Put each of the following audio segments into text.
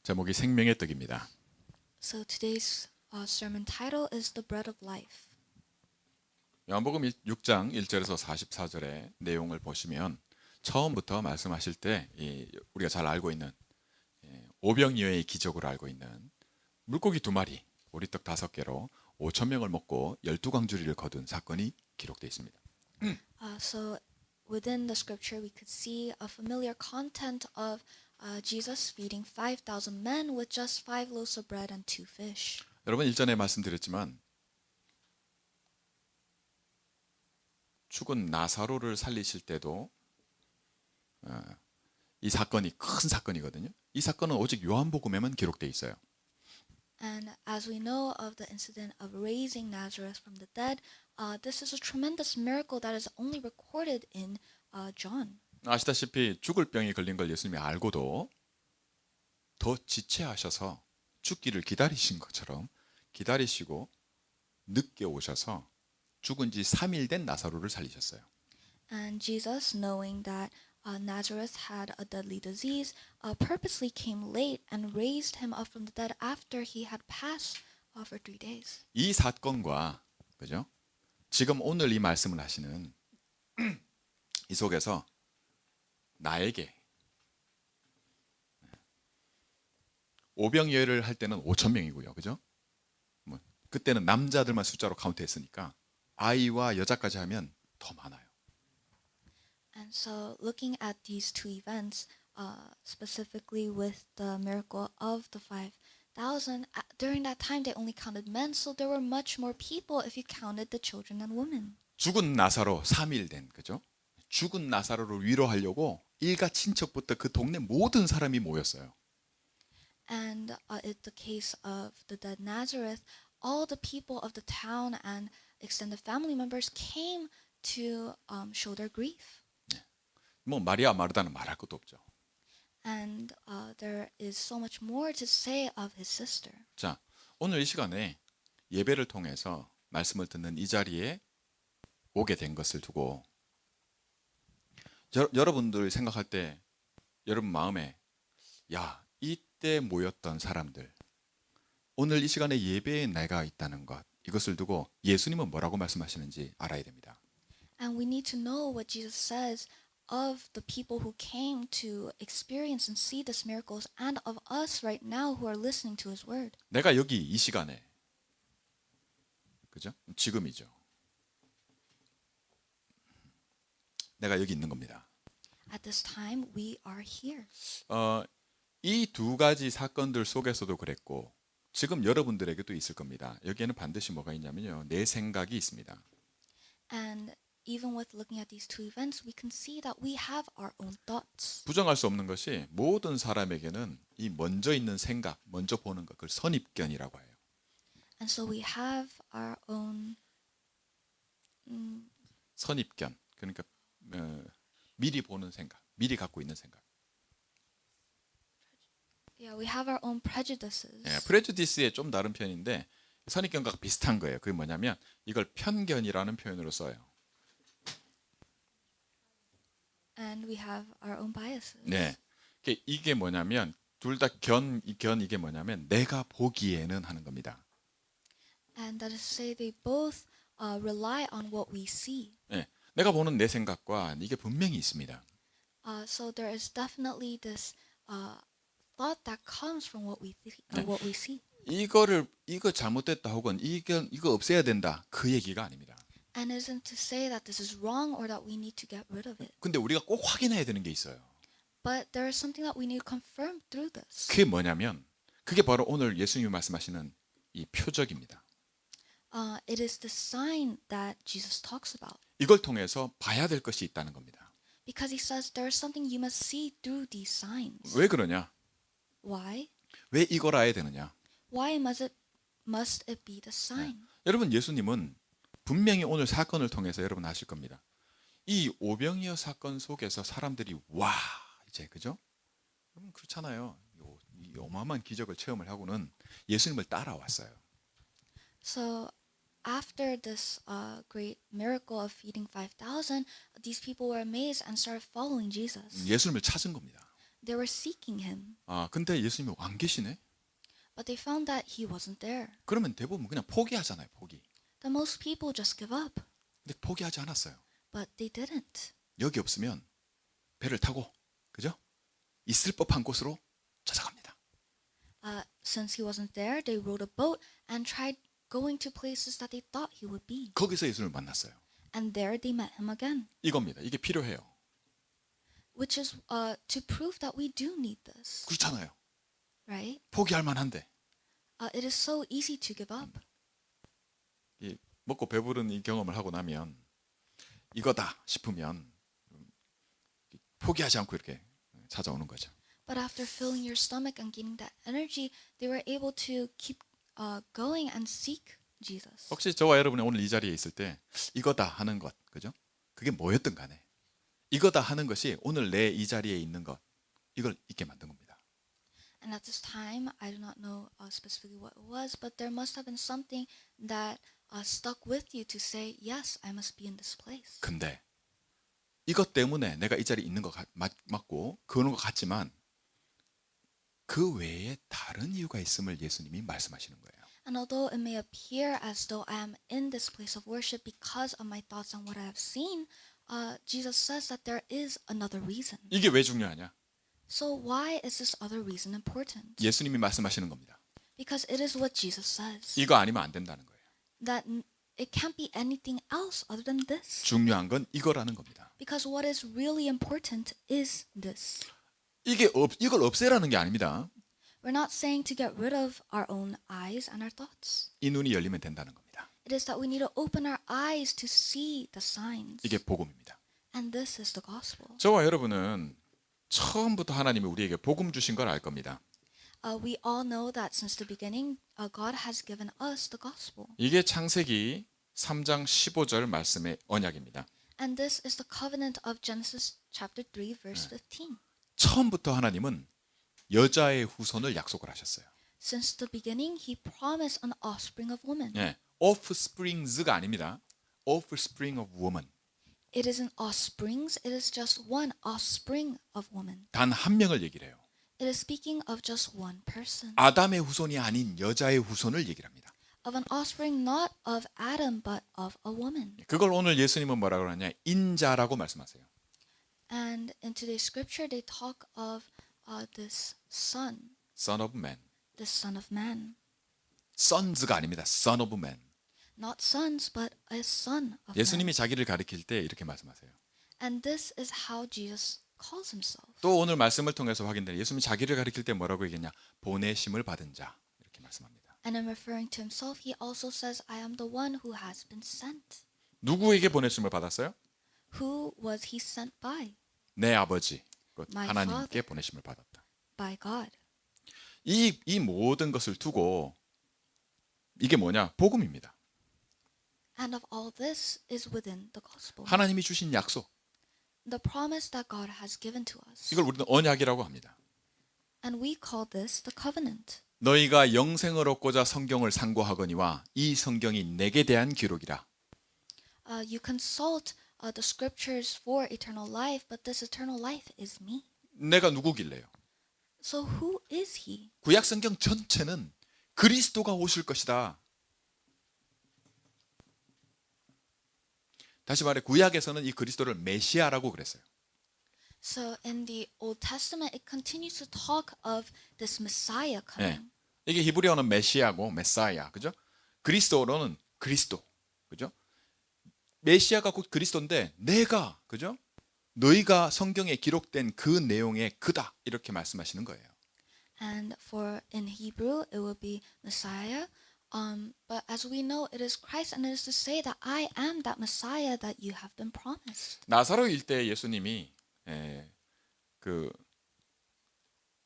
제목이 생명의 떡입니다. So today's sermon title is The Bread of Life. 요한복음 6장 1절에서 44절의 내용을 보시면 처음부터 말씀하실 때 우리가 잘 알고 있는 오병이어의 기적으로 알고 있는 물고기 2마리, 보리떡 5개로 5천 명을 먹고 12광주리를 거둔 사건이 기록되어 있습니다. So within the scripture we could see a familiar content of Jesus feeding 5,000 men with just 5 loaves of bread and 2 fish. 여러분 일전에 말씀드렸지만 죽은 나사로를 살리실 때도 이 사건이 큰 사건이거든요. 이 사건은 오직 요한복음에만 기록되어 있어요. And as we know of the incident of raising Nazareth from the dead, this is a tremendous miracle that is only recorded in John. 아시다시피 죽을 병이 걸린 걸 예수님이 알고도 더 지체하셔서 죽기를 기다리신 것처럼 기다리시고 늦게 오셔서 죽은 지 3일 된 나사로를 살리셨어요. And Jesus, knowing that Nazareth had a deadly disease, purposely came late and raised him up from the dead after he had passed for 3 days. 이 사건과 그죠? 지금 오늘 이 말씀을 하시는 이 속에서 나에게 오병이어를 할 때는 5천 명이고요, 그죠? 그때는 남자들만 숫자로 카운트했으니까 아이와 여자까지 하면 더 많아요. And so, looking at these two events, specifically with the miracle of the 5,000, during that time they only counted men, so there were much more people if you counted the children and women. 죽은 나사로 3일 된 그죠? 죽은 나사로를 위로하려고 일가 친척부터 그 동네 모든 사람이 모였어요. And in the case of the dead Nazareth, all the people of the town and extended family members came to show their grief. 뭐 마리아 마르다는 말할 것도 없죠. And there is so much more to say of his sister. 자, 오늘 이 시간에 예배를 통해서 말씀을 듣는 이 자리에 오게 된 것을 두고 여러분들 생각할 때 여러분 마음에 야, 이때 모였던 사람들 오늘 이 시간에 예배에 내가 있다는 것 이것을 두고 예수님은 뭐라고 말씀하시는지 알아야 됩니다. And we need to know what Jesus says of the people who came to experience and see these miracles and of us right now who are listening to his word. 내가 여기 이 시간에 그죠? 지금이죠. 내가 여기 있는 겁니다. At this time we are here. 이 2가지 사건들 속에서도 그랬고 지금 여러분들에게도 있을 겁니다. 여기에는 반드시 뭐가 있냐면요. 내 생각이 있습니다. And even with looking at these two events, we can see that we have our own thoughts. 부정할 수 없는 것이 모든 사람에게는 이 먼저 있는 생각, 먼저 보는 것, 그걸 선입견이라고 해요. And so we have our own 선입견, 그러니까 미리 보는 생각, 미리 갖고 있는 생각. Yeah, we have our own prejudices. 프레주디스의 좀 다른 편인데 선입견과 비슷한 거예요. 그게 뭐냐면 이걸 편견이라는 표현으로 써요. And we have our own biases. 네, 이게 뭐냐면 둘 다 이게 뭐냐면 내가 보기에는 하는 겁니다. And that is to say they both rely on what we see. 네, 내가 보는 내 생각과 이게 분명히 있습니다. So there is definitely this thought that comes from what we what we see. 이거 잘못됐다 혹은 이거 없애야 된다 그 얘기가 아닙니다. And isn't to say that this is wrong or that we need to get rid of it. 근데 우리가 꼭 확인해야 되는 게 있어요. But there is something that we need to confirm through this. 그게 뭐냐면 그게 바로 오늘 예수님이 말씀하시는 이 표적입니다. It is the sign that Jesus talks about. 이걸 통해서 봐야 될 것이 있다는 겁니다. Because he says there is something you must see through these signs. 왜 그러냐? Why? 왜 이걸 알아야 되느냐? Why must it be the sign? 여러분 예수님은 분명히 오늘 사건을 통해서 여러분 아실 겁니다. 이 오병이어 사건 속에서 사람들이 와 이제 그죠? 여러분 그렇잖아요. 이 어마어마한 기적을 체험을 하고는 예수님을 따라왔어요. So after this great miracle of feeding 5,000, these people were amazed and started following Jesus. 예수님을 찾은 겁니다. They were seeking him, 근데 예수님이 안 계시네. but they found that he wasn't there. 그러면 대부분 그냥 포기하잖아요. 포기. Then most people just give up, 근데 포기하지 않았어요. but they didn't. 여기 없으면 배를 타고, 그죠? 있을 법한 곳으로 찾아갑니다. Since he wasn't there, they rowed a boat and tried going to places that they thought he would be. 거기서 예수님을 만났어요. And there they met him again, 이겁니다. 이게 필요해요. which is to prove that we do need this, 그렇잖아요. right? 포기할 만한데. It is so easy to give up. 이 먹고 배부른 이 경험을 하고 나면 이거다 싶으면 포기하지 않고 이렇게 찾아오는 거죠. But after filling your stomach and getting that energy, they were able to keep going and seek Jesus. 혹시 저와 여러분이 오늘 이 자리에 있을 때 이거다 하는 것, 그죠? 그게 뭐였든 간에 이거다 하는 것이 오늘 내 이 자리에 있는 것, 이걸 있게 만든 겁니다. And at this time, I do not know specifically what it was, but there must have been something that stuck with you to say, yes, I must be in this place. 근데 이것 때문에 내가 이 자리에 있는 것 맞고 그런 것 같지만 그 외에 다른 이유가 있음을 예수님이 말씀하시는 거예요. And although it may appear as though I am in this place of worship because of my thoughts and what I have seen, Jesus says that there is another reason. 이게 왜 중요하냐? So why is this other reason important? 예수님이 말씀하시는 겁니다. Because it is what Jesus says. 이거 아니면 안 된다는 거예요. That it can't be anything else other than this. 중요한 건 이거라는 겁니다. Because what is really important is this. 이걸 없애라는 게 아닙니다. We're not saying to get rid of our own eyes and our thoughts. 이 눈이 열리면 된다는 겁니다. It is that we need to open our eyes to see the signs. 이게 복음입니다. And this is the gospel. 저와 여러분은 처음부터 하나님이 우리에게 복음 주신 걸 알 겁니다. We all know that since the beginning, God has given us the gospel. 이게 창세기 3장 15절 말씀의 언약입니다. And this is the covenant of Genesis chapter 3 verse 15. 처음부터 하나님은 여자의 후손을 약속을 하셨어요. Since the beginning, he promised an offspring of woman. 예, offsprings가 아닙니다. offspring of woman. It isn't offsprings, it is just one offspring of woman. 단 한 명을 얘기를 해요. It is speaking of just one person. 아담의 후손이 아닌 여자의 후손을 얘기를 합니다. Of an offspring not of Adam but of a woman. 그걸 오늘 예수님은 뭐라고 하냐? 인자라고 말씀하세요. And in today's scripture, they talk of this son, Son of man. the son of man. Sons가 아닙니다. Son of man. Not sons, but a son of man. 예수님이 자기를 가리킬 때 이렇게 말씀하세요. And this is how Jesus calls himself. 또 오늘 말씀을 통해서 확인되는 예수님이 자기를 가리킬 때 뭐라고 얘기했냐? 보내심을 받은 자 이렇게 말씀합니다. And in referring to himself, he also says, I am the one who has been sent. 누구에게 보내심을 받았어요? Who was he sent by? 내 아버지, 곧 My 하나님께 father. 보내심을 받았다. By God. 이 모든 것을 두고 이게 뭐냐? 복음입니다. And of all this is within the gospel. 하나님이 주신 약속. The promise that God has given to us. 이걸 우리는 언약이라고 합니다. And we call this the covenant. 너희가 영생을 얻고자 성경을 상고하거니와 이 성경이 내게 대한 기록이라. You consult the scriptures for eternal life, but this eternal life is me. 내가 누구길래요? So who is he? 구약 성경 전체는 그리스도가 오실 것이다. 다시 말해 구약에서는 이 그리스도를 메시아라고 그랬어요. So in the Old Testament, it continues to talk of this Messiah coming. 이게 히브리어는 메시아고 메사야, 그죠? 그리스도로는 그리스도, 그죠? 메시아가 곧 그리스도인데 내가, 그죠? 너희가 성경에 기록된 그 내용의 그다 이렇게 말씀하시는 거예요. And for in Hebrew, it will be Messiah. But as we know, it is Christ, and it is to say that I am that Messiah that you have been promised. 나사로 일때 예수님이 그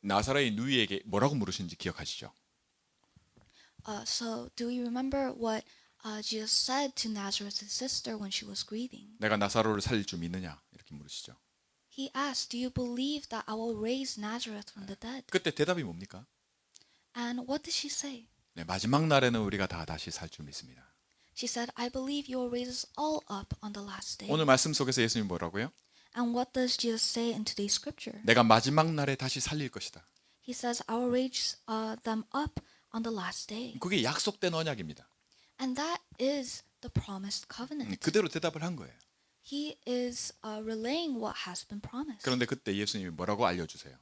나사로의 누이에게 뭐라고 물으신지 기억하시죠? So do we remember what Jesus said to Nazareth's sister when she was grieving? 내가 나사로를 살릴 줄 믿느냐 이렇게 물으시죠. He asked, "Do you believe that I will raise Nazareth from the dead?" 그때 대답이 뭡니까? And what did she say? 네, 마지막 날에는 우리가 다 다시 살 줄 믿습니다. She said, "I believe you will raise us all up on the last day." 오늘 말씀 속에서 예수님이 뭐라고요? And what does Jesus say in today's scripture? 내가 마지막 날에 다시 살릴 것이다. He says, I will raise them up on the last day. 그게 약속된 언약입니다. And that is the promised covenant. 그대로 대답을 한 거예요. He is relaying what has been promised. 그런데 그때 예수님이 뭐라고 알려주세요?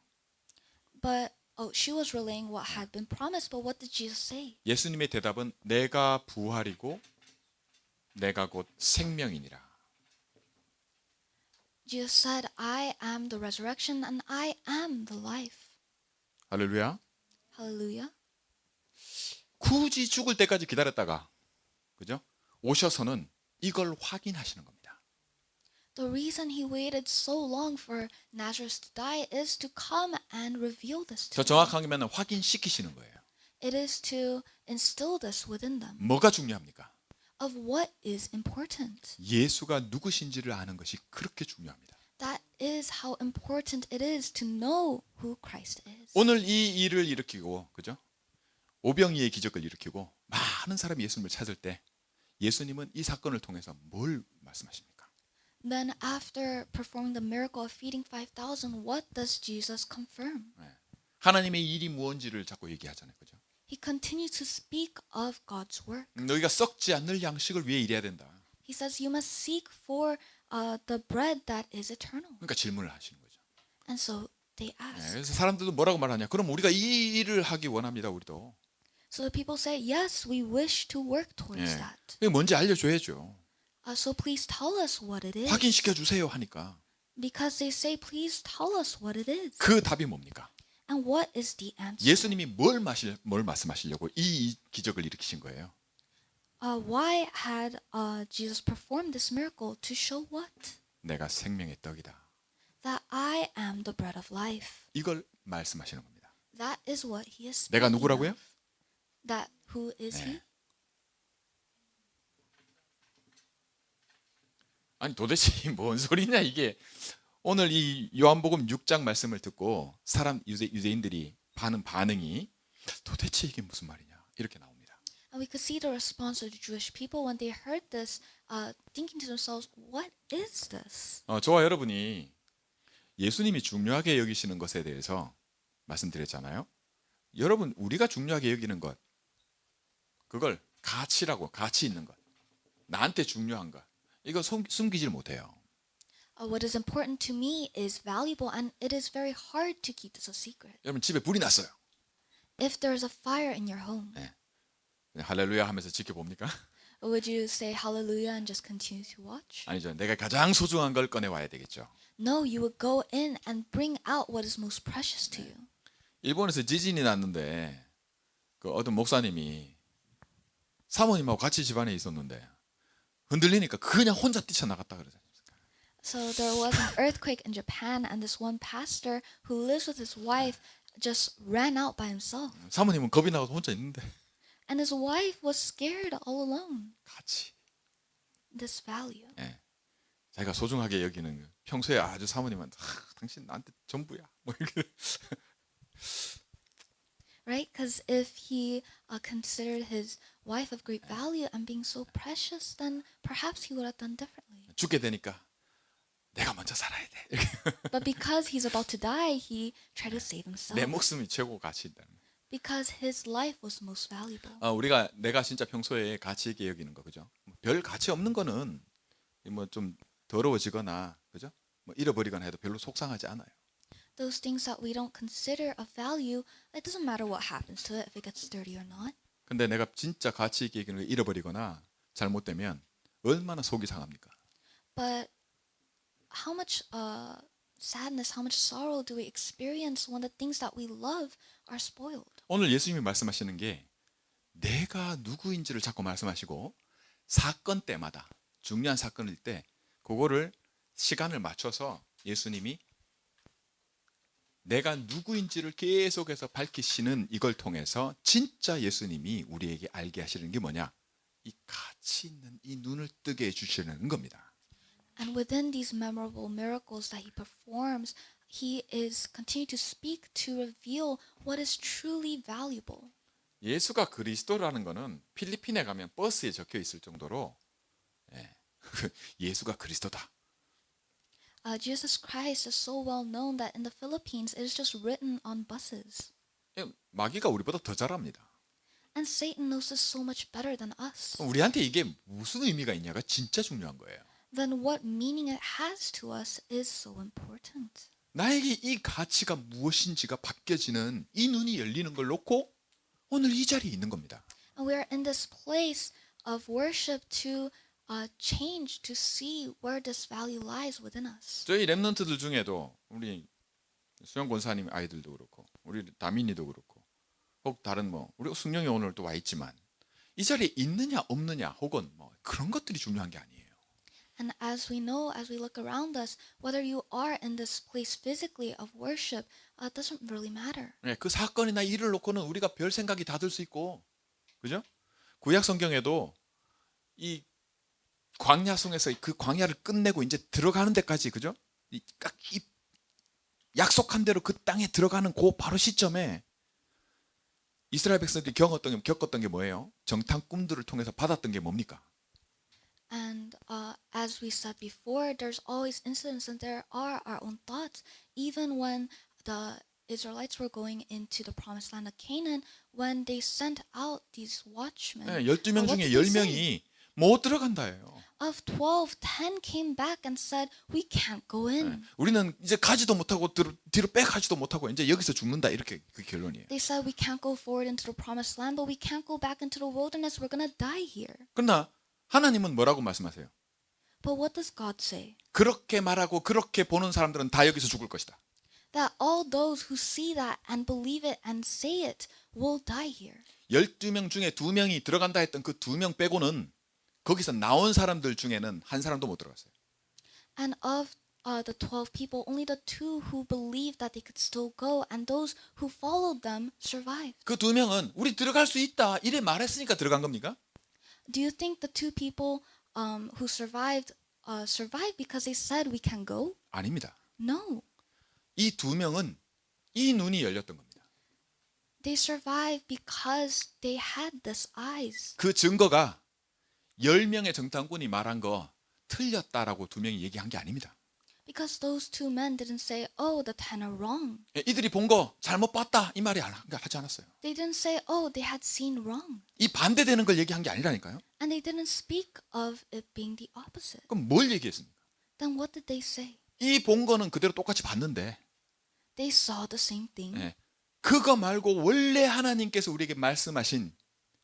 She was relaying what had been promised, but what did Jesus say? 예수님의 대답은 내가 부활이고 내가 곧 생명이니라. Jesus said, I am the resurrection and I am the life. 할렐루야. Hallelujah. 굳이 죽을 때까지 기다렸다가 그죠? 오셔서는 이걸 확인하시는 겁니다. The reason he waited so long for Nazareth to die is to come and reveal this to 더 them. 정확하게 하면 확인시키시는 거예요. It is to instill this within them 뭐가 중요합니까? of what is important. 예수가 누구신지를 아는 것이 그렇게 중요합니다. That is how important it is to know who Christ is. 오늘 이 일을 일으키고 그죠? 오병이의 기적을 일으키고 많은 사람이 예수님을 찾을 때 예수님은 이 사건을 통해서 뭘 말씀하십니까? Then after performing the miracle of feeding 5,000, what does Jesus confirm? 하나님의 일이 무언지를 자꾸 얘기하잖아요. 그죠? He continues to speak of God's work. 너희가 썩지 않을 양식을 위해 일해야 된다. He says you must seek for the bread that is eternal. 그러니까 질문을 하시는 거죠. And so they ask. 그래서 사람들도 뭐라고 말하냐? 그럼 우리가 이 일을 하기 원합니다. 우리도. So the people say, yes, we wish to work towards that. 그게 뭔지 알려줘야죠. So please tell us what it is. 확인시켜 주세요 하니까 Because they say, please tell us what it is. 그 답이 뭡니까? And what is the answer? 예수님이 뭘 말씀하시려고 이 기적을 일으키신 거예요? Why had Jesus performed this miracle? To show what? 내가 생명의 떡이다. That I am the bread of life. 이걸 말씀하시는 겁니다. That is what he is 내가 speaking 누구라고요? of. That who is he? 아니 도대체 뭔 소리냐 이게. 오늘 이 요한복음 6장 말씀을 듣고 사람 유대인들이 하는 반응이 도대체 이게 무슨 말이냐 이렇게 나옵니다. And we could see the response of the Jewish people when they heard this, thinking to themselves, what is this? 저와 여러분이 예수님이 중요하게 여기시는 것에 대해서 말씀드렸잖아요. 여러분 우리가 중요하게 여기는 것 그걸 가치라고 가치 있는 것 나한테 중요한 것 이거 숨기질 못해요. What is important to me is valuable, and it is very hard to keep this a secret. 여러분 집에 불이 났어요. If there is a fire in your home, 할렐루야 하면서 지켜봅니까? would you say hallelujah and just continue to watch? 아니죠. 내가 가장 소중한 걸 꺼내와야 되겠죠. No, you would go in and bring out what is most precious to you. 일본에서 지진이 났는데 그 어떤 목사님이 사모님하고 같이 집안에 있었는데 흔들리니까 그냥 혼자 뛰쳐나갔다 그러잖아요. So there was an earthquake in Japan, and this one pastor who lives with his wife just ran out by himself. 사모님은 겁이 나서 혼자 있는데 And his wife was scared all alone. 같이 This value. 자기가 소중하게 여기는 거. 평소에 아주 사모님한테 당신 나한테 전부야 뭐 이렇게 Right? Because if he considered his wife of great value and being so precious, then perhaps he would have done differently. 죽게 되니까 내가 먼저 살아야 돼. But because he's about to die, he tried to save himself. 내 목숨이 최고 가치 있다는 거. Because his life was most valuable. 우리가 내가 진짜 평소에 가치 있게 여기는 거 그죠? 별 가치 없는 거는 뭐 좀 더러워지거나 그죠? 뭐 잃어버리거나 해도 별로 속상하지 않아요. Those things that we don't consider of value, it doesn't matter what happens to it, if it gets dirty or not. 근데 내가 진짜 가치 있게 여기는 걸 잃어버리거나 잘못되면 얼마나 속이 상합니까? But how much sadness, how much sorrow do we experience when the things that we love are spoiled? 오늘 예수님이 말씀하시는 게 내가 누구인지를 자꾸 말씀하시고 사건 때마다 중요한 사건일 때 그거를 시간을 맞춰서 예수님이 내가 누구인지를 계속해서 밝히시는 이걸 통해서 진짜 예수님이 우리에게 알게 하시는 게 뭐냐? 이 가치 있는 이 눈을 뜨게 해주시는 겁니다. And within these memorable miracles that he performs, he is continuing to speak to reveal what is truly valuable. 예수가 그리스도라는 거는 필리핀에 가면 버스에 적혀 있을 정도로 예수가 그리스도다. Jesus Christ is so well known that in the Philippines it is just written on buses. 마귀가 우리보다 더 잘합니다. And Satan knows this so much better than us. 우리한테 이게 무슨 의미가 있냐가 진짜 중요한 거예요. Then what meaning it has to us is so important. 나에게 이 가치가 무엇인지가 바뀌어지는 이 눈이 열리는 걸 놓고 오늘 이 자리에 있는 겁니다. And we are in this place of worship to change, to see where this value lies within us. 저희 랩런트들 중에도 우리 수영 권사님 아이들도 그렇고 우리 다민이도 그렇고 혹 다른 우리 승용이 오늘 또 와 있지만 이 자리에 있느냐 없느냐 혹은 그런 것들이 중요한 게 아니에요. And as we know, as we look around us, whether you are in this place physically of worship, doesn't really matter. 그 사건이나 일을 놓고는 우리가 별 생각이 다 들 수 있고, 그죠? 구약 성경에도 이 광야성에서 그 광야를 끝내고 이제 들어가는 데까지, 그죠? 이 약속한 대로 그 땅에 들어가는 그 바로 시점에 이스라엘 백성들이 겪었던 게 뭐예요? 정탐 꿈들을 통해서 받았던 게 뭡니까? And as we said before, there's always incidents and there are our own thoughts. Even when the Israelites were going into the promised land of Canaan, when they sent out these watchmen, 12명 what 중에 did they say? 10명이 못 들어간다예요. Of 12, 10 came back and said, we can't go in. 우리는 이제 가지도 못하고 뒤로 빼가지도 못하고 이제 여기서 죽는다, 이렇게 그 결론이에요. They said, we can't go forward into the promised land, but we can't go back into the wilderness. We're going to die here. 그러나 하나님은 뭐라고 말씀하세요? But what does God say? 그렇게 말하고 그렇게 보는 사람들은 다 여기서 죽을 것이다. That all those who see that and believe it and say it will die here. 12명 중에 2명이 들어간다 했던 그 2명 빼고는 거기서 나온 사람들 중에는 한 사람도 못 들어갔어요. And of the 12 people, only the 2 who believed that they could still go and those who followed them survived. 그 2명은 우리 들어갈 수 있다 이래 말했으니까 들어간 겁니까? Do you think the 2 people who survived because they said we can go? 아닙니다. No. 이 2명은 이 눈이 열렸던 겁니다. They survived because they had this eyes. 그 증거가 10명의 정탐꾼이 말한 거 틀렸다라고 2명이 얘기한 게 아닙니다. Because those 2 men didn't say, oh, the 10 are wrong. 이들이 본 거 잘못 봤다 이 말이 하지 않았어요. They didn't say, oh, they had seen wrong. 이 반대되는 걸 얘기한 게 아니라니까요. And they didn't speak of it being the opposite. 그럼 뭘 얘기했습니까? Then what did they say? 이 본 거는 그대로 똑같이 봤는데 They saw the same thing. 그거 말고 원래 하나님께서 우리에게 말씀하신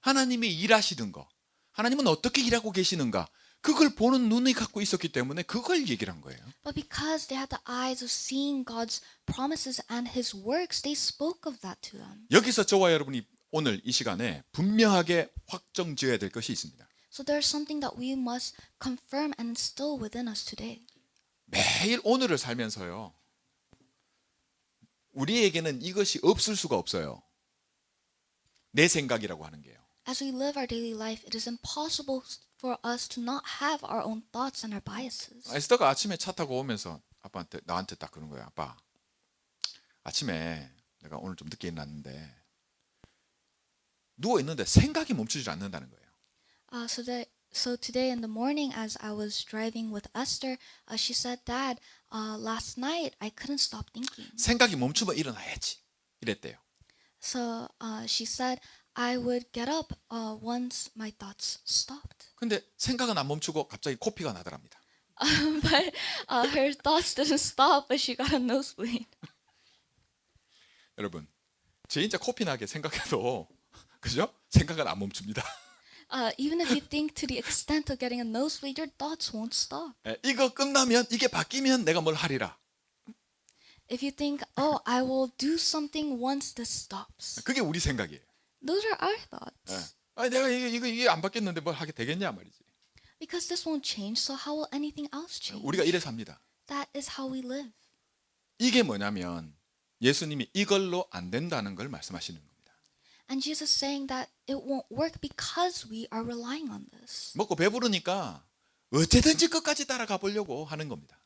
하나님이 일하시던 거, 하나님은 어떻게 일하고 계시는가, 그걸 보는 눈이 갖고 있었기 때문에 그걸 얘기를 한 거예요. But because they had the eyes of seeing God's promises and His works, they spoke of that to them. 여기서 저와 여러분이 오늘 이 시간에 분명하게 확정지어야 될 것이 있습니다. So there's something that we must confirm and instill within us today. 매일 오늘을 살면서요, 우리에게는 이것이 없을 수가 없어요. 내 생각이라고 하는 게요. As we live our daily life, it is impossible for us to not have our own thoughts and our biases. 에스더가 아침에 차 타고 오면서 나한테 딱 그런 거예요. 아빠, 아침에 내가 오늘 좀 늦게 일어났는데 누워 있는데 생각이 멈추지 않는다는 거예요. So today in the morning, as I was driving with Esther, she said, Dad, last night I couldn't stop thinking. 생각이 멈추면 일어나야지 이랬대요. So she said, I would get up once my thoughts stopped. 근데 생각은 안 멈추고 갑자기 코피가 나더랍니다. But her thoughts didn't stop, but she got a nosebleed. 여러분, 진짜 코피 나게 생각해도 그죠? 생각은 안 멈춥니다. Even if you think to the extent of getting a nosebleed, your thoughts won't stop. 이거 끝나면 이게 바뀌면 내가 뭘 하리라. If you think, oh, I will do something once this stops. 그게 우리 생각이에요. Those are our thoughts. 내가 이게 안 바뀌었는데 뭘 하게 되겠냐 말이지. Because this won't change, so how will anything else change? 우리가 이래 삽니다. That is how we live. 이게 뭐냐면 예수님이 이걸로 안 된다는 걸 말씀하시는 겁니다. And Jesus is saying that it won't work because we are relying on this. 먹고 배부르니까 어쨌든지 끝까지 따라가 보려고 하는 겁니다.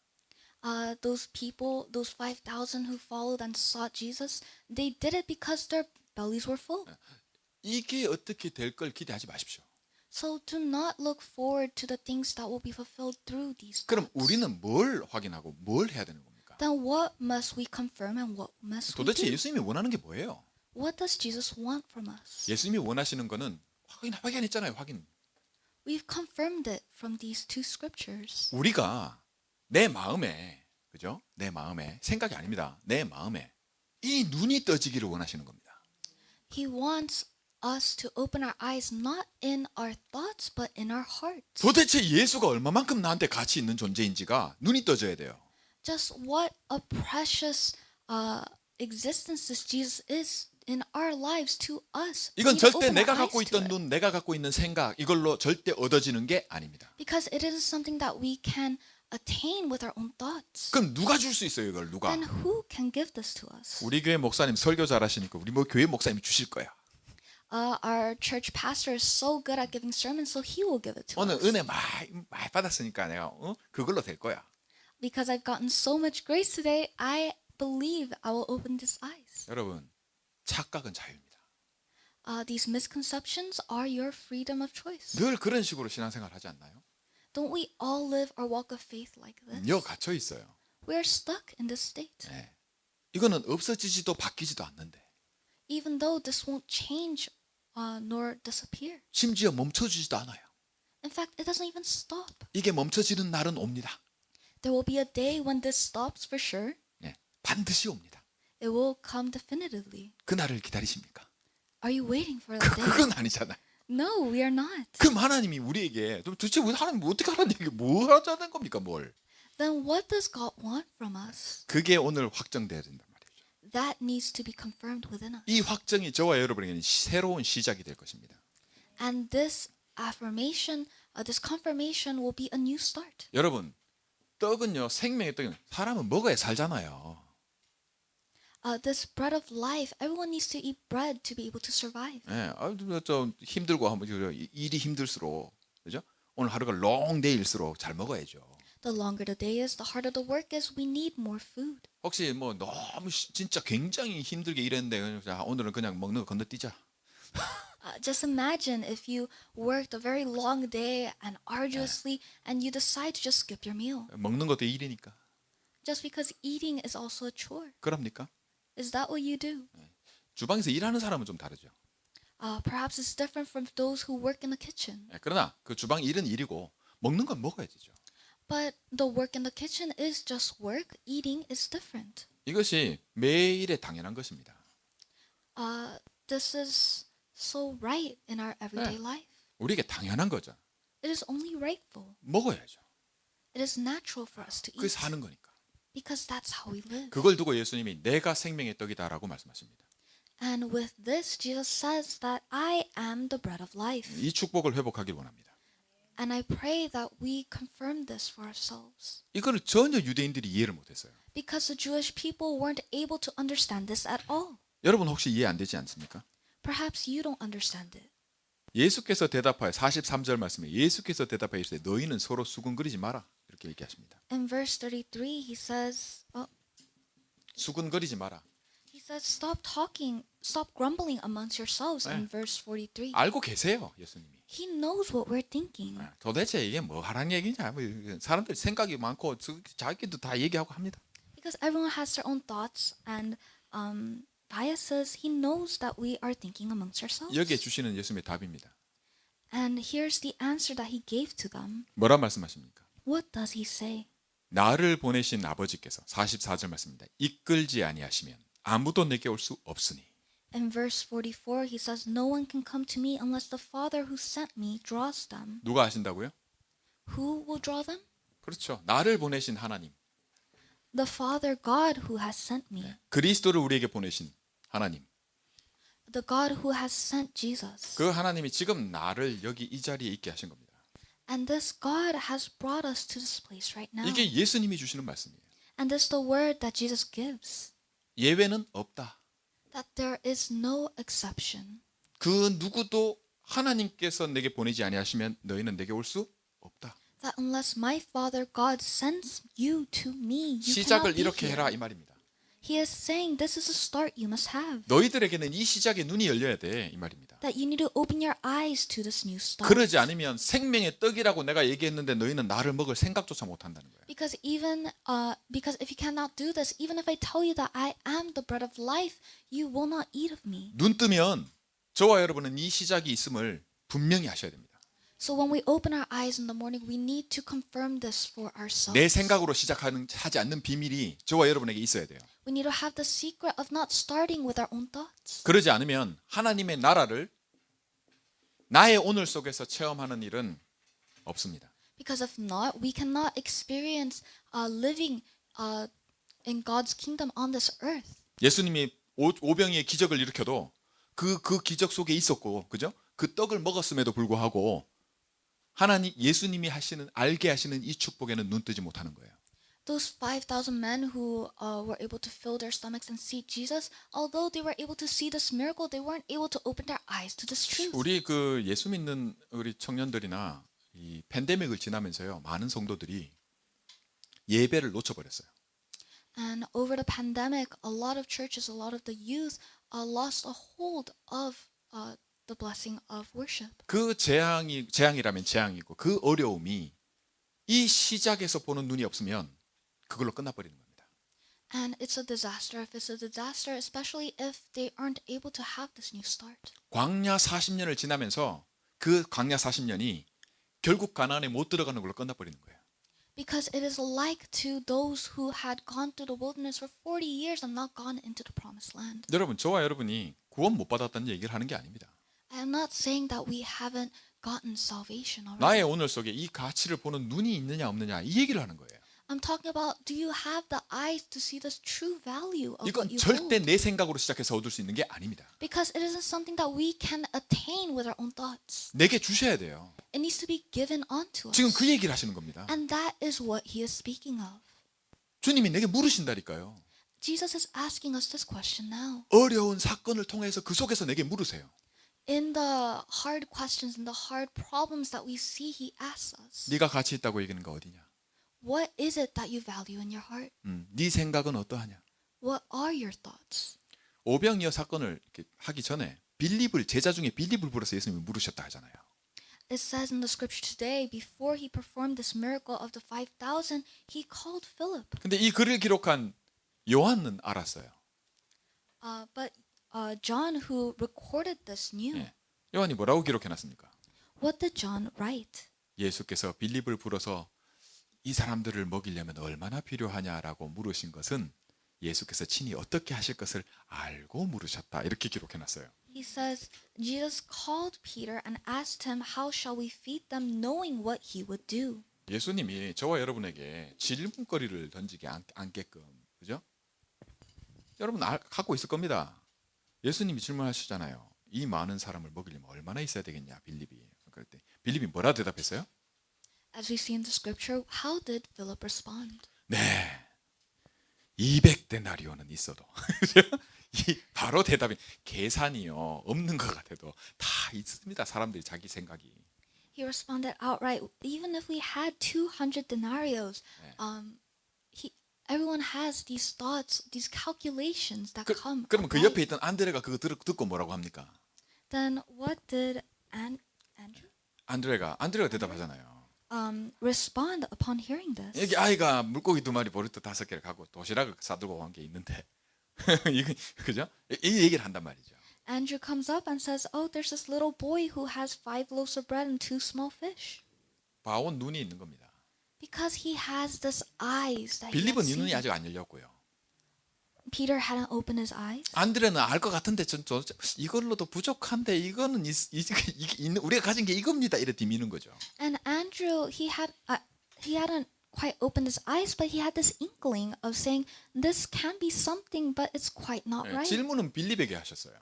Those people, those 5,000 who followed and sought Jesus, they did it because their bellies were full. 이게 어떻게 될 걸 기대하지 마십시오. So do not look forward to the things that will be fulfilled through these 그럼 thoughts. 우리는 뭘 확인하고 뭘 해야 되는 겁니까? Then what must we confirm and what must we 도대체 do? 예수님이 원하는 게 뭐예요? What does Jesus want from us? 예수님이 원하시는 거는 확인했잖아요. 확인. We've confirmed it from these two scriptures. 우리가 내 마음에, 그죠? 내 마음에 생각이 아닙니다. 내 마음에 이 눈이 떠지기를 원하시는 겁니다. He wants us to open our eyes not in our thoughts but in our hearts. 도대체 예수가 얼마만큼 나한테 가치 있는 존재인지가 눈이 떠져야 돼요. Just what a precious existence this Jesus is in our lives to us. We 이건 need to 절대 open our 내가 갖고 eyes to 있던 it. 눈, 내가 갖고 있는 생각 이걸로 절대 얻어지는 게 아닙니다. Because it is something that we can attain with our own thoughts. 그럼 누가 줄 수 있어요, 이걸 누가? Then who can give this to us? 우리 교회 목사님 설교 잘하시니까 우리 뭐 교회 목사님이 주실 거야. Our church pastor is so good at giving sermons, so he will give it to 오늘 us. 은혜 많이 받았으니까 내가 그걸로 될 거야. Because I've gotten so much grace today, I believe I will open these eyes. 여러분, 착각은 자유입니다. These misconceptions are your freedom of choice. 늘 그런 식으로 신앙생활 하지 않나요? Don't we all live our walk of faith like this? 여 갇혀 있어요. We are stuck in this state. 네. 이거는 없어지지도 바뀌지도 않는데 Even though this won't change nor disappear. 심지어 멈춰지지도 않아요. In fact, it doesn't even stop. 이게 멈춰지는 날은 옵니다. There will be a day when this stops for sure. 네. 반드시 옵니다. It will come definitively. 그 날을 기다리십니까? Are you waiting for that day? 그건 아니잖아요. No, we are not. 그럼 하나님이 우리에게 도대체 하나님 어떻게 하라는 얘기 뭐 하자는 겁니까 뭘? Then what does God want from us? 그게 오늘 확정돼야 된단 말이죠. That needs to be confirmed within us. 이 확정이 저와 여러분에게는 새로운 시작이 될 것입니다. And this affirmation, this confirmation will be a new start. 여러분, 떡은요 생명의 떡은 사람은 먹어야 살잖아요. This bread of life, everyone needs to eat bread to be able to survive. 예, 좀 힘들고 한번 일이 힘들수록 그죠? 오늘 하루가 롱데이일수록 잘 먹어야죠. The longer the day is, the harder the work is. We need more food. 혹시 뭐 너무 진짜 굉장히 힘들게 일했는데 자, 오늘은 그냥 먹는 거 건너뛰자. Just imagine if you worked a very long day and arduously and you decide to just skip your meal. 먹는 것도 일이니까. Just because eating is also a chore. 그럽니까? Is that what you do? 주방에서 일하는 사람은 좀 다르죠. Perhaps it's different from those who work in the kitchen. 예, 그러나 그 주방 일은 일이고 먹는 건 먹어야 되죠. But the work in the kitchen is just work. Eating is different. 이것이 매일의 당연한 것입니다. This is so right in our everyday life. 우리에게 당연한 거죠. It is only rightful. 먹어야죠. It is natural for us to 그게 eat 사는 거니까. because that's how we live. 그걸 두고 예수님이 내가 생명의 떡이다라고 말씀하십니다. And with this, Jesus says that I am the bread of life. 이 축복을 회복하길 원합니다. And I pray that we confirm this for ourselves. 이거를 전혀 유대인들이 이해를 못했어요. Because the Jewish people weren't able to understand this at all. 여러분 혹시 이해 안 되지 않습니까? Perhaps you don't understand it. 예수께서 대답하여 43절 말씀에 예수께서 대답하여 이르시되 너희는 서로 수군거리지 마라 이렇게 얘기하십니다. In verse 33, he says, 수군거리지 마라. he says, stop grumbling amongst yourselves. In verse 43, 알고 계세요, 예수님이. he knows what we're thinking. 도대체 이게 뭐 하라는 얘기냐? 뭐 사람들 생각이 많고 자기도 다 얘기하고 합니다. Because everyone has their own thoughts and biases. He knows that we are thinking amongst ourselves. 여기에 주시는 예수님의 답입니다. And here's the answer that he gave to them. 뭐라 말씀하십니까? What does he say? 나를 보내신 아버지께서 44절 말씀입니다. 이끌지 아니하시면 아무도 내게 올 수 없으니. In verse 44, he says, no one can come to me unless the Father who sent me draws them. 누가 하신다고요? Who will draw them? 그렇죠. 나를 보내신 하나님. The Father God who has sent me. 그리스도를 우리에게 보내신 하나님. The God who has sent Jesus. 그 하나님이 지금 나를 여기 이 자리에 있게 하신 겁니다. And this God has brought us to this place right now. 이게 예수님이 주시는 말씀이에요. And this is the word that Jesus gives. 예외는 없다. That there is no exception. 그 누구도 하나님께서 내게 보내지 아니하시면 너희는 내게 올 수 없다. That unless my Father God sends you to me, you cannot 시작을 be 이렇게 here. 해라 이 말입니다. He is saying this is a start you must have. 너희들에게는 이 시작에 눈이 열려야 돼 이 말입니다. That you need to open your eyes to this new start. 그러지 않으면 생명의 떡이라고 내가 얘기했는데 너희는 나를 먹을 생각조차 못 한다는 거예요. Because if you cannot do this, even if I tell you that I am the bread of life, you will not eat of me. 눈 뜨면 저와 여러분은 이 시작이 있음을 분명히 아셔야 됩니다. So when we open our eyes in the morning, we need to confirm this for ourselves. 내 생각으로 하지 않는 비밀이 저와 여러분에게 있어야 돼요. We need to have the secret of not starting with our own thoughts. 그러지 않으면 하나님의 나라를 나의 오늘 속에서 체험하는 일은 없습니다. Because if not, we cannot experience living in God's kingdom on this earth. 예수님이 오병이의 기적을 일으켜도 그 기적 속에 있었고, 그죠? 그 떡을 먹었음에도 불구하고 예수님이 알게 하시는 이 축복에는 눈 뜨지 못하는 거예요. Those 5,000 men who were able to fill their stomachs and see Jesus, although they were able to see this miracle, they weren't able to open their eyes to this truth. 우리 예수 믿는 우리 청년들이나 이 팬데믹을 지나면서요, 많은 성도들이 예배를 놓쳐버렸어요. And over the pandemic, a lot of churches, a lot of the youth lost a hold of the blessing of worship. 그 재앙이라면 재앙이고 그 어려움이 이 시작에서 보는 눈이 없으면 그걸로 끝나버리는 겁니다. And it's a disaster if it's a disaster, especially if they aren't able to have this new start. 광야 40년을 지나면서 그 광야 40년이 결국 가나안에 못 들어가는 걸로 끝나버리는 거예요. Because it is like to those who had gone through the wilderness for 40 years and not gone into the promised land. 여러분, 저와 여러분이 구원 못 받았다는 얘기를 하는 게 아닙니다. I am not saying that we haven't gotten salvation already. 나의 오늘 속에 이 가치를 보는 눈이 있느냐 없느냐 이 얘기를 하는 거예요. I'm talking about, do you have the eyes to see this true value of 이건 what you 절대 hold? 내 생각으로 시작해서 얻을 수 있는 게 아닙니다. Because it isn't something that we can attain with our own thoughts. 내게 주셔야 돼요. It needs to be given onto us. 지금 그 얘기를 하시는 겁니다. And that is what he is speaking of. 주님이 내게 물으신다니까요. Jesus is asking us this question now. 어려운 사건을 통해서 그 속에서 내게 물으세요. In the hard questions, in the hard problems that we see, he asks us, 네가 가치 있다고 얘기하는 거 어디냐? what is it that you value in your heart? 네 생각은 어떠하냐? What are your thoughts? 오병이어 사건을 이렇게 하기 전에 제자 중에 빌립을 불러서 예수님이 물으셨다 하잖아요. It says in the scripture today, before he performed this miracle of the 5,000, he called Philip. 근데 이 글을 기록한 요한은 알았어요. But John, who recorded this, knew. 예. 요한이 뭐라고 기록해놨습니까? What did John write? 예수께서 빌립을 불러서 이 사람들을 먹이려면 얼마나 필요하냐라고 물으신 것은 예수께서 친히 어떻게 하실 것을 알고 물으셨다. 이렇게 기록해놨어요. He says, Jesus called Peter and asked him, how shall we feed them, knowing what he would do? 예수님이 저와 여러분에게 질문거리를 던지게 않게끔, 그죠? 여러분 갖고 있을 겁니다. 예수님이 질문하시잖아요. 이 많은 사람을 먹이려면 얼마나 있어야 되겠냐, 빌립이. 그럴 때 빌립이 뭐라 대답했어요? As we see in the scripture, how did Philip respond? 네, 200데나리온은 있어도. 바로 대답이 계산이요 없는 것 같아도 다 있습니다. 사람들이 자기 생각이. He responded outright, even if we had 200 denarios, everyone has these thoughts, these calculations that come. 그러면 그 about. 옆에 있던 안드레가 그거 듣고 뭐라고 합니까? Then what did Andrew 안드레가 대답하잖아요. respond upon hearing this? 여기 아이가 물고기 2마리, 보리떡 5개를 갖고 도시락을 싸들고 온 게 있는데, 그죠? 이 얘기를 한단 말이죠. Andrew comes up and says, "Oh, there's this little boy who has 5 loaves of bread and 2 small fish." 봐온 눈이 있는 겁니다. Because he has this eyes that he 빌립은 has 이 눈이 seen. 아직 안 열렸고요. Peter hadn't opened his eyes. 안드레는 알 것 같은데 이걸로도 부족한데 이거는 우리가 가진 게 이겁니다. 이래 디미는 거죠. And Andrew, he hadn't quite opened his eyes, but he had this inkling of saying, "This can be something, but it's quite not right." 질문은 빌립에게 하셨어요.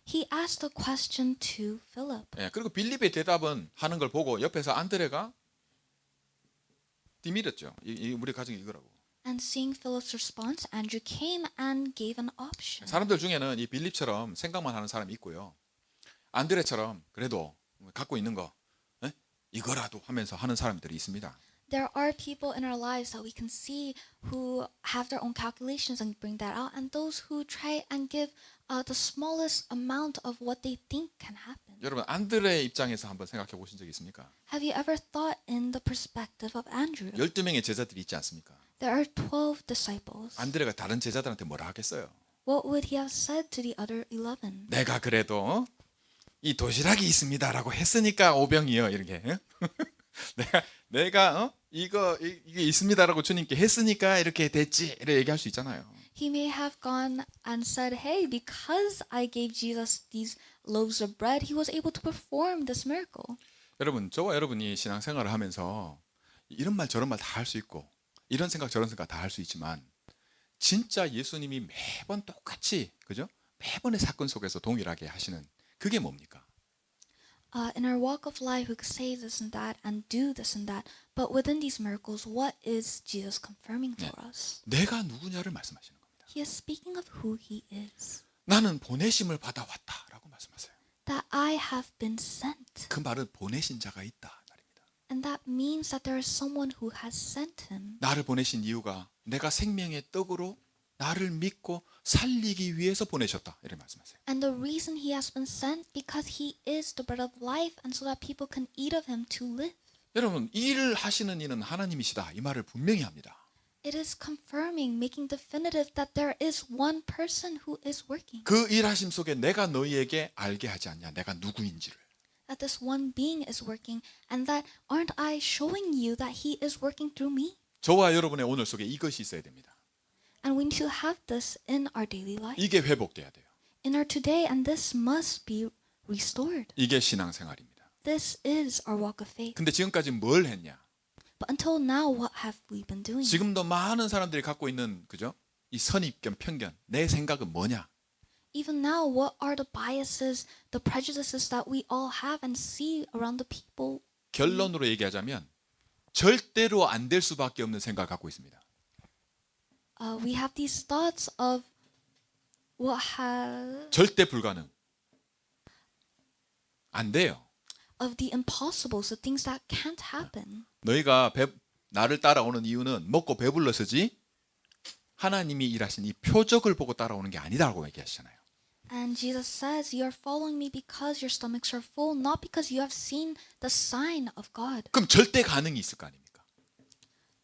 He asked a question to Philip. 그리고 빌립의 대답은 하는 걸 보고 옆에서 안드레가 디밀었죠. 우리 가진 게 이거라고. And seeing Philip's response, Andrew came and gave an option. 사람들 중에는 이 빌립처럼 생각만 하는 사람이 있고요. 안드레처럼 그래도 갖고 있는 거 이거라도 하면서 하는 사람들이 있습니다. there are people in our lives that we can see who have their own calculations and bring that out, and those who try and give the smallest amount of what they think can happen. 여러분 안드레의 입장에서 한번 생각해 보신 적 있습니까? Have you ever thought in the perspective of Andrew? 12명의 제자들이 있지 않습니까? There are 12 disciples. 안드레가 다른 제자들한테 뭐라 하겠어요? What would he have said to the other 11? 내가 그래도 이 도시락이 있습니다라고 했으니까 오병이요 이렇게 내가 이게 있습니다라고 주님께 했으니까 이렇게 됐지 이렇게 얘기할 수 있잖아요. He may have gone and said, hey, because I gave Jesus these loaves of bread, he was able to perform this miracle. 여러분 저와 여러분이 신앙생활을 하면서 이런 말 저런 말 다 할 수 있고 이런 생각 저런 생각 다 할 수 있지만 진짜 예수님이 매번 똑같이 그죠? 매번의 사건 속에서 동일하게 하시는 그게 뭡니까? In our walk of life, we could say this and that and do this and that, but within these miracles, what is Jesus confirming for us? 내가 누구냐를 말씀하시는 겁니다. He is speaking of who he is. 나는 보내심을 받아왔다라고 말씀하세요. That I have been sent. 그 말은 보내신 자가 있다 말입니다. And that means that there is someone who has sent him. 나를 보내신 이유가 내가 생명의 떡으로 나를 믿고 살리기 위해서 보내셨다 이렇게 말씀하세요. And the reason he has been sent because he is the bread of life, and so that people can eat of him to live. 여러분 이 일을 하시는 이는 하나님이시다 이 말을 분명히 합니다. It is confirming, making definitive that there is one person who is working. 그 일하심 속에 내가 너희에게 알게 하지 않냐 내가 누구인지를. That this one being is working, and that aren't I showing you that he is working through me? 저와 여러분의 오늘 속에 이것이 있어야 됩니다. And we need to have this in our daily life, 이게 회복돼야 돼요. in our today, and this must be restored. 이게 신앙생활입니다. This is our walk of faith. 근데 지금까지 뭘 했냐? But until now, what have we been doing? 지금도 많은 사람들이 갖고 있는 그죠? 이 선입견, 편견, 내 생각은 뭐냐? Even now, what are the biases, the prejudices that we all have and see around the people? 결론으로 얘기하자면 절대로 안 될 수밖에 없는 생각을 갖고 있습니다. We have these thoughts of what has 절대 불가능. 안 돼요. of the impossibles, the things that can't happen. 너희가 나를 따라오는 이유는 먹고 배불러서지 하나님이 일하신 이 표적을 보고 따라오는 게 아니다라고 얘기하시잖아요. And Jesus says, you are following me because your stomachs are full, not because you have seen the sign of God. 그럼 절대 가능이 있을 거 아닙니까?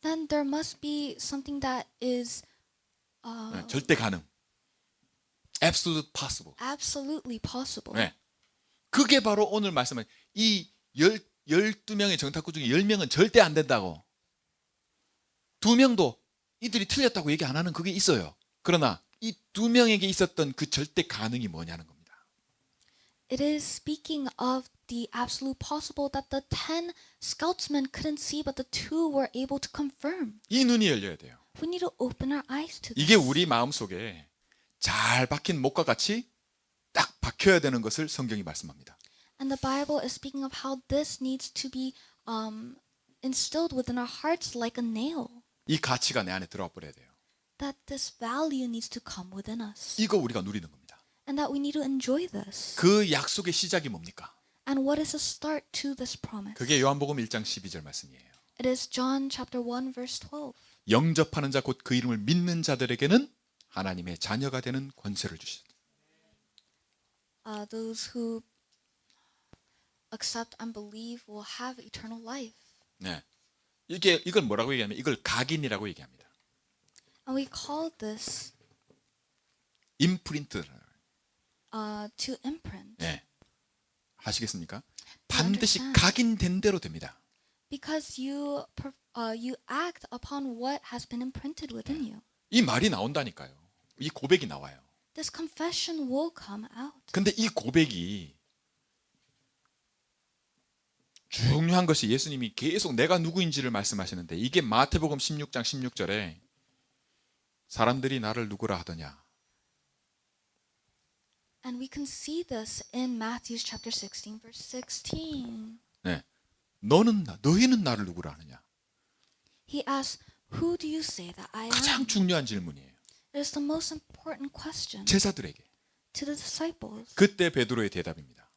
Then there must be something that is 절대 가능. Absolute possible. absolutely possible. 네. 그게 바로 오늘 말씀은 이 12명의 정탐꾼 중에 10명은 절대 안 된다고. 2명도 이들이 틀렸다고 얘기 안 하는 그게 있어요. 그러나 이 2명에게 있었던 그 절대 가능이 뭐냐는 겁니다. It is speaking of the absolute possible that the 10 scoutsmen couldn't see, but the 2 were able to confirm. 이 눈이 열려야 돼요. We need to open our eyes to 이게 this. 우리 마음속에 잘 박힌 목과 같이 딱 박혀야 되는 것을 성경이 말씀합니다. And the Bible is speaking of how this needs to be instilled within our hearts like a nail. 이 가치가 내 안에 들어와 버려야 돼요. That this value needs to come within us. 이거 우리가 누리는 겁니다. And that we need to enjoy this. 그 약속의 시작이 뭡니까? And what is the start to this promise? 그게 요한복음 1장 12절 말씀이에요. It is John chapter 1 verse 12. 영접하는 자 곧 그 이름을 믿는 자들에게는 하나님의 자녀가 되는 권세를 주셨다. Those who accept and believe will have eternal life. 네. 이걸 뭐라고 얘기하면 이걸 각인이라고 얘기합니다. And we call this 임프린트. to imprint. 네. 하시겠습니까? 반드시 understand. 각인된 대로 됩니다. Because you act upon what has been imprinted within you. 이 말이 나온다니까요. 이 고백이 나와요. This confession will come out. 근데 이 고백이 중요한 것이 예수님이 계속 내가 누구인지를 말씀하시는데 이게 마태복음 16장 16절에 사람들이 나를 누구라 하더냐. And we can see this in Matthew chapter 16 verse 16. 네. 너희는 나를 누구라 하느냐. He asks, who do you say that I 가장 am? 중요한 질문이에요. It is the most important question 제자들에게. to the disciples. 그때 베드로의 대답입니다.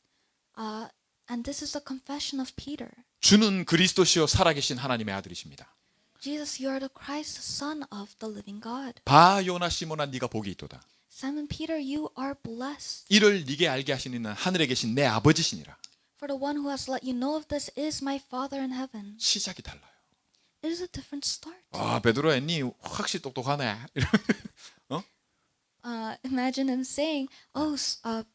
And this is the confession of Peter. 주는 그리스도시요 살아계신 하나님의 아들이십니다. Jesus, you are the Christ, the Son of the living God. 바 요나 시몬아 네가 복이 있도다. Simon Peter, you are blessed. 이를 네게 알게 하시는 이는 하늘에 계신 내 아버지시니라. For the one who has let you know of this is my Father in heaven. 시작이 달라요. It is a different start. 아 베드로야 니 확실히 똑똑하네. Imagine him saying, "Oh,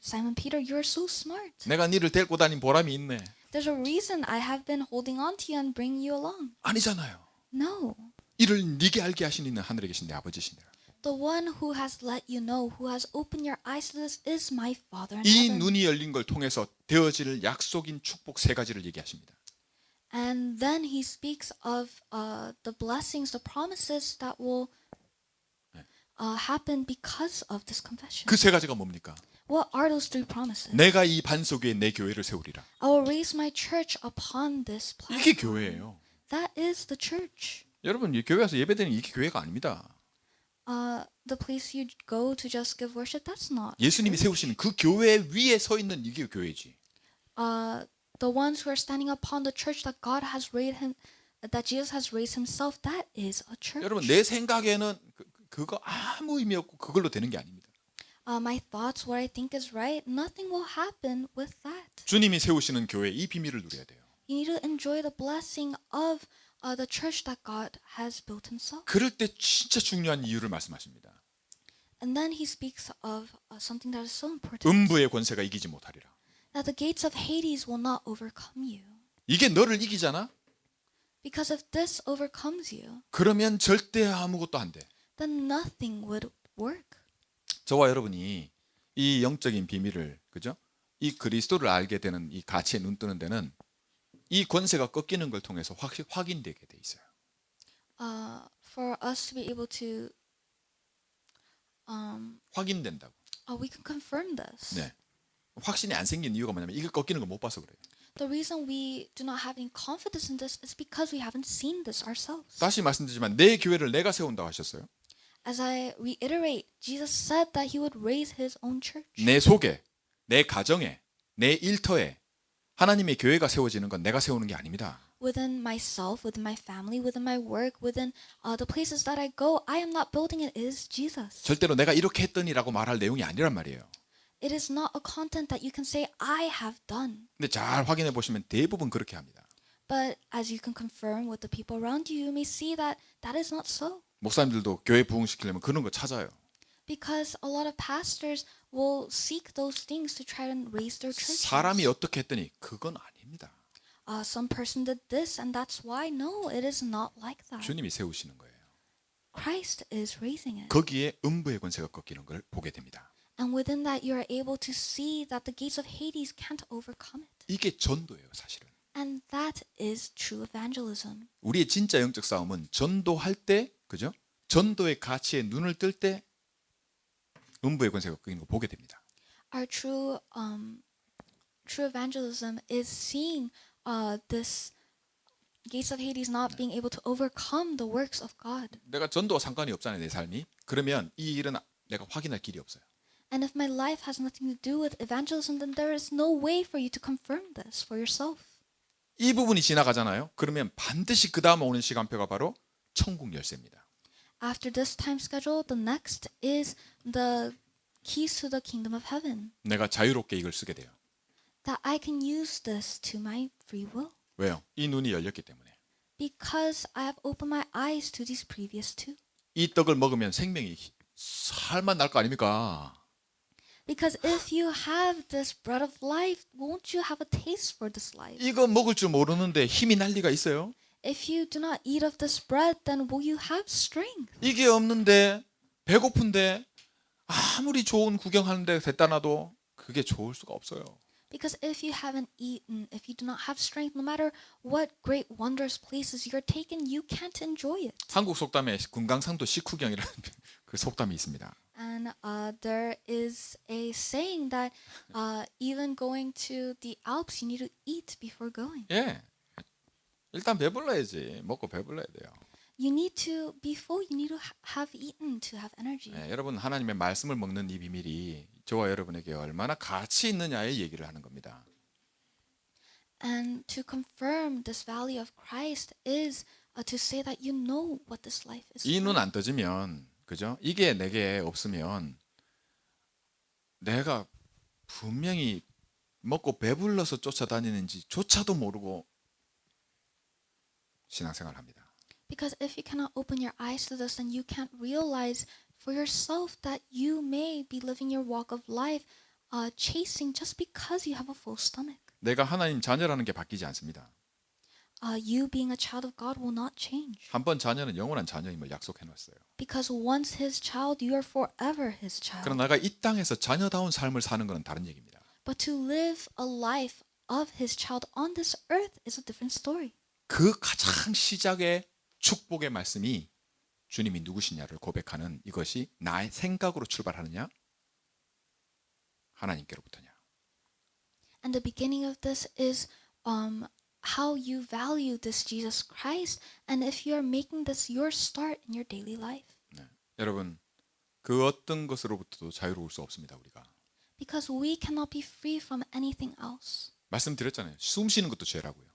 Simon Peter, you are so smart. 내가 니를 데리고 다닌 보람이 있네. There's a reason I have been holding on to you and bringing you along." 아니잖아요. No. 이를 네게 알게 하시는 이는 하늘에 계신 내 아버지시니라. The one who has let you know, who has opened your eyes to this, is my Father in 이 heaven. 눈이 열린 걸 통해서 되어질 약속인 축복 세 가지를 얘기하십니다. And then he speaks of the blessings, the promises that will happen because of this confession. 그 세 가지가 뭡니까? What are those three promises? 내가 이 반석 위에 내 교회를 세우리라. I will raise my church upon this 이게 platform. 교회예요. That is the church. 여러분 이 교회에서 예배드리는 이게 교회가 아닙니다. The place you go to just give worship, that's not. 예수님이 세우시는 그 교회 위에 서 있는 이게 교회지. The ones who are standing upon the church that God has raised him, that Jesus has raised himself, that is a church. 여러분 내 생각에는 그거 아무 의미 없고 그걸로 되는 게 아닙니다. My thoughts, what I think is right, nothing will happen with that. 주님이 세우시는 교회 이 비밀을 누려야 돼요. You need to enjoy the blessing of the church that God has built himself. 그럴 때 진짜 중요한 이유를 말씀하십니다. And then he speaks of something that is so important. 음부의 권세가 이기지 못하리라. That the gates of Hades will not overcome you. 이게 너를 이기잖아? Because if this overcomes you, 그러면 절대 아무것도 안 돼. then nothing would work. 저와 여러분이 이 영적인 비밀을 그죠? 이 그리스도를 알게 되는 이 가치에 눈 뜨는 데는 이 권세가 꺾이는 걸 통해서 확인되게 돼 있어요. For us to be able to, 확인된다고. we can confirm this. 네. 확신이 안 생긴 이유가 뭐냐면 이걸 꺾이는 걸 못 봐서 그래요. The reason we do not have any confidence in this is because we haven't seen this ourselves. 다시 말씀드리지만 내 교회를 내가 세운다고 하셨어요. As I reiterate, Jesus said that he would raise his own church. 내 속에, 내 가정에, 내 일터에 하나님의 교회가 세워지는 건 내가 세우는 게 아닙니다. Within myself, within my family, within my work, within the places that I go, I am not building it. It is Jesus. 절대로 내가 이렇게 했더니라고 말할 내용이 아니란 말이에요. It is not a content that you can say, I have done. 근데 잘 확인해 보시면 대부분 그렇게 합니다. But as you can confirm with the people around you, you may see that that is not so. 목사님들도 교회 부흥시키려면 그런 거 찾아요. Because a lot of pastors will seek those things to try and raise their churches. 사람이 어떻게 했더니 그건 아닙니다. Some person did this and that's why. No, it is not like that. 주님이 세우시는 거예요. Christ is raising it. 거기에 음부의 권세가 꺾이는 걸 보게 됩니다. And within that, you are able to see that the gates of Hades can't overcome it. 이게 전도예요, 사실은. And that is true evangelism. 우리의 진짜 영적 싸움은 전도할 때, 그죠? 전도의 가치에 눈을 뜰 때 음부의 권세가 꺾이는 걸 보게 됩니다. Our true evangelism is seeing this gates of Hades not being able to overcome the works of God. 내가 전도와 상관이 없잖아요, 내 삶이. 그러면 이 일은 내가 확인할 길이 없어요. And if my life has nothing to do with evangelism, then there is no way for you to confirm this for yourself. 이 부분이 지나가잖아요. 그러면 반드시 그 다음 오는 시간표가 바로 천국 열쇠입니다. After this time schedule, the next is the keys to the kingdom of heaven. 내가 자유롭게 이걸 쓰게 돼요. That I can use this to my free will. 왜요? 이 눈이 열렸기 때문에. Because I have opened my eyes to these previous two. 이 떡을 먹으면 생명이 살만 날 거 아닙니까? Because if you have this bread of life, won't you have a taste for this life? 이거 먹을 줄 모르는데 힘이 날 리가 있어요? If you do not eat of this bread, then will you have strength? 이게 없는데 배고픈데 아무리 좋은 구경하는데 됐다 놔도 그게 좋을 수가 없어요. Because if you haven't eaten, if you do not have strength, no matter what great wondrous places you're taken, you can't enjoy it. 한국 속담에 금강산도 식후경이라는 그 속담이 있습니다. And there is a saying that even going to the Alps, you need to eat before going. 예, 일단 배불러야지. 먹고 배불러야 돼요. You need to, before you need to have eaten to have energy. 예, 여러분 하나님의 말씀을 먹는 이 비밀이 저와 여러분에게 얼마나 가치 있느냐의 얘기를 하는 겁니다. And to confirm this value of Christ is to say that you know what this life is 이 for. 눈 안 떠지면 그죠? 이게 내게 없으면 내가 분명히 먹고 배불러서 쫓아다니는지조차도 모르고 신앙생활을 합니다. Because if you cannot open your eyes to this, then you can't realize for yourself that you may be living your walk of life chasing just because you have a full stomach. 내가 하나님 자녀라는 게 바뀌지 않습니다. You being a child of God will not change. 한 번 자녀는 영원한 자녀임을 약속해 놨어요. Because once His child, you are forever His child. 그러나 내가 이 땅에서 자녀다운 삶을 사는 것은 다른 얘기입니다. But to live a life of His child on this earth is a different story. 그 가장 시작의 축복의 말씀이 주님이 누구시냐를 고백하는 이것이 나의 생각으로 출발하느냐 하나님께로부터냐. And the beginning of this is how you value this Jesus Christ, and if you are making this your start in your daily life. 네. 여러분 그 어떤 것으로부터도 자유로울 수 없습니다. 우리가 Because we cannot be free from anything else. 말씀드렸잖아요. 숨 쉬는 것도 죄라고요.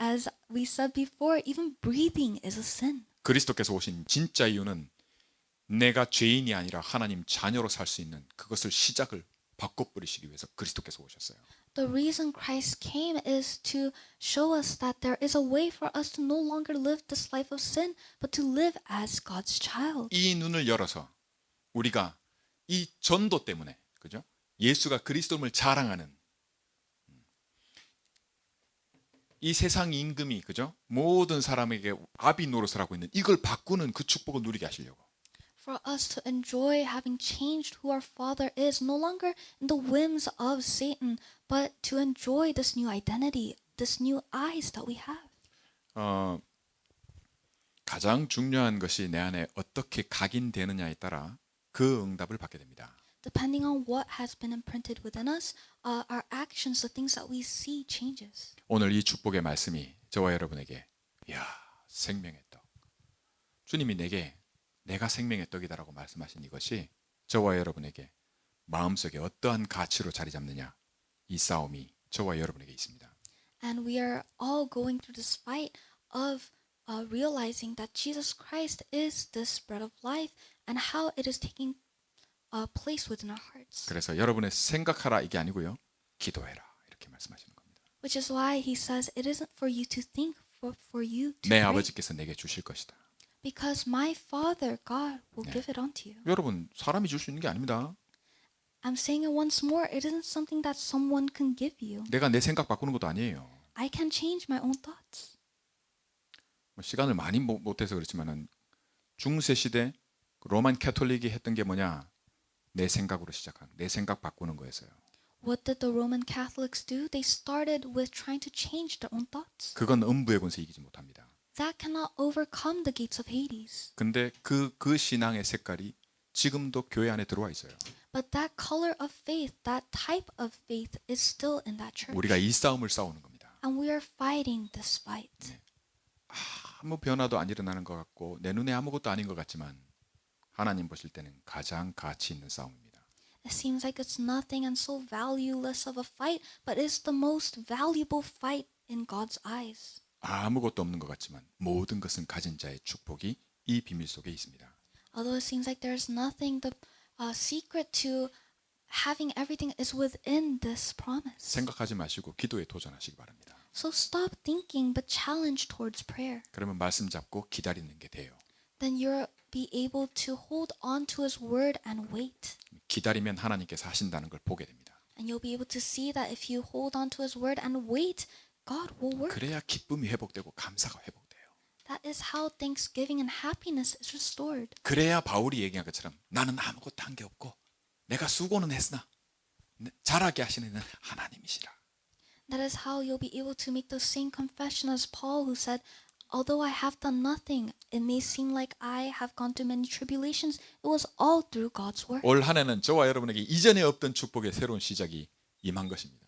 As we said before, even breathing is a sin. 그리스도께서 오신 진짜 이유는 내가 죄인이 아니라 하나님 자녀로 살 수 있는 그것을 시작을 바꿔버리시기 위해서 그리스도께서 오셨어요. The reason Christ came is to show us that there is a way for us to no longer live this life of sin, but to live as God's child. 이 눈을 열어서 우리가 이 전도 때문에 그죠? 예수가 그리스도임을 자랑하는 이 세상 임금이 그죠? 모든 사람에게 아비 노릇을 하고 있는 이걸 바꾸는 그 축복을 누리게 하시려고. For us to enjoy having changed who our Father is, no longer in the whims of Satan, but to enjoy this new identity, this new eyes that we have. 가장 중요한 것이 내 안에 어떻게 각인되느냐에 따라 그 응답을 받게 됩니다. Depending on what has been imprinted within us, our actions, the things that we see changes. 오늘 이 축복의 말씀이 저와 여러분에게 이야 생명의 떡 주님이 내가 생명의 떡이다라고 말씀하신 이것이 저와 여러분에게 마음속에 어떠한 가치로 자리 잡느냐 이 싸움이 저와 여러분에게 있습니다. And we are all going through this fight of realizing that Jesus Christ is this bread of life and how it is taking place within our hearts. 그래서 여러분의 생각하라 이게 아니고요. 기도해라 이렇게 말씀하시는 겁니다. Which is why he says it isn't for you to think, for you to 내 pray. 아버지께서 내게 주실 것이다. Because my Father, God, will give it unto you. 여러분 사람이 줄 수 있는 게 아닙니다. I'm saying it once more, it isn't something that someone can give you. 내가 내 생각 바꾸는 것도 아니에요. I can change my own thoughts. 시간을 많이 못해서 그렇지만은 중세 시대 로만 캐톨릭이 했던 게 뭐냐? 내 생각으로 시작한 내 생각 바꾸는 거였어요. What did the Roman Catholics do? They started with trying to change their own thoughts. 그건 음부의 권세 이기지 못합니다. That cannot overcome the gates of Hades. 근데 그 신앙의 색깔이 지금도 교회 안에 들어와 있어요. But that color of faith, that type of faith is still in that church. 우리가 이 싸움을 싸우는 겁니다. And we are fighting this fight. 아무 변화도 안 일어나는 것 같고 내 눈에 아무것도 아닌 것 같지만 하나님 보실 때는 가장 가치 있는 싸움입니다. It seems like it's nothing and so valueless of a fight, but it's the most valuable fight in God's eyes. 아무것도 없는 것 같지만 모든 것은 가진 자의 축복이 이 비밀 속에 있습니다. Although it seems like there's nothing, the secret to having everything is within this promise. 생각하지 마시고 기도에 도전하시기 바랍니다. So stop thinking, but challenge towards prayer. 그러면 말씀 잡고 기다리는 게 돼요. Then you'll be able to hold on to His word and wait. 기다리면 하나님께서 하신다는 걸 보게 됩니다. And you'll be able to see that if you hold on to His word and wait, God will work. 그래야 기쁨이 회복되고 감사가 회복돼요. That is how thanksgiving and happiness is restored. 그래야 바울이 얘기한 것처럼 나는 아무것도 한 게 없고 내가 수고는 했으나 잘하게 하시는 이는 하나님이시라. That is how you'll be able to make the same confession as Paul, who said, although I have done nothing, it may seem like I have gone through many tribulations, it was all through God's work. 올 한 해는 저와 여러분에게 이전에 없던 축복의 새로운 시작이 임한 것입니다.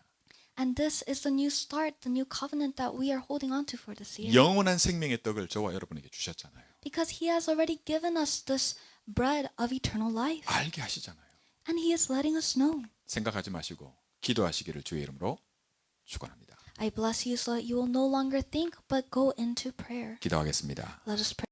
And this is the new start, the new covenant that we are holding on to for this year. 영원한 생명의 떡을 저와 여러분에게 주셨잖아요. Because He has already given us this bread of eternal life. 알게 하시잖아요. And He is letting us know. 생각하지 마시고 기도하시기를 주의 이름으로 축원합니다. I bless you so that you will no longer think but go into prayer. 기도하겠습니다. Let us pray.